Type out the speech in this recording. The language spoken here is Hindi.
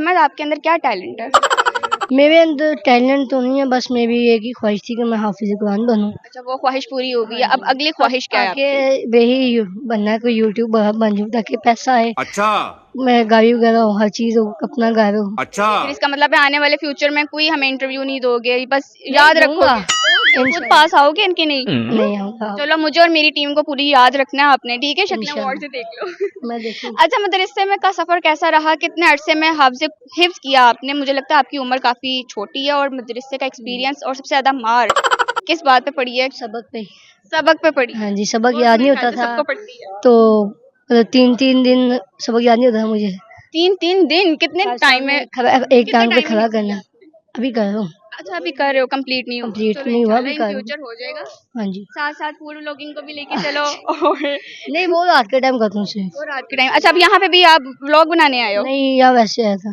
अहमद, आपके अंदर क्या टैलेंट है? मेरे अंदर टैलेंट तो नहीं है, बस मेरी एक ही ख्वाहिश थी कि मैं हाफिज कुरान बनूं। अच्छा, वो ख्वाहिश पूरी हो गई है, अब अगली ख्वाहिश क्या है आगे आपकी? वही बनना है, कोई यूट्यूबर बन जाऊं ताकि पैसा आए, अच्छा मैं गाड़ी वगैरह हो, हर चीज हो, अपना घर हो। अच्छा। फिर इसका मतलब है आने वाले फ्यूचर में कोई हमें इंटरव्यू नहीं दोगे, बस नहीं याद दूंगा, रखोगे? खुद इंशाल्लाह। पास आओगे इनके नहीं? नहीं आऊंगा। चलो, मुझे और मेरी टीम को पूरी याद रखना है आपने, ठीक है? शक्लें वार्ड से इंशाल्लाह देख लो। मैं देखूंगी। अच्छा, मदरसे में का सफर कैसा रहा? कितने अरसे में हिफ्ज किया आपने? मुझे लगता है आपकी उम्र काफी छोटी है, और मदरसे का एक्सपीरियंस और सबसे ज्यादा मार किस बात पे पड़ी है? सबक पे। सबक पे पड़ी हाँ है। जी, सबक वो तो याद मेरे नहीं ख्याल होता से था सबको पड़ती है। तो 3-3 दिन सबक याद नहीं होता था मुझे। 3-3 दिन कितने टाइम में? एक कितने टांग पे टाइम में खड़ा हिफ्ज किया करना। आपने? अभी कर रहा हूँ। अच्छा, अभी कर रहे हो, कंप्लीट नहीं हुआ? कंप्लीट चलो, नहीं हुआ, अभी इंशाल्लाह इन कर रहा हूँ। फ्यूचर हो जाएगा। हाँ जी। साथ साथ फूड व्लॉगिंग को भी लेके चलो। अच्छा। और नहीं वो रात के टाइम करता हूँ सिर्फ। वो रात के टाइम। अच्छा, अब यहाँ पे भी आप व्लॉग बनाने आए हो? नहीं या वैसे आया था।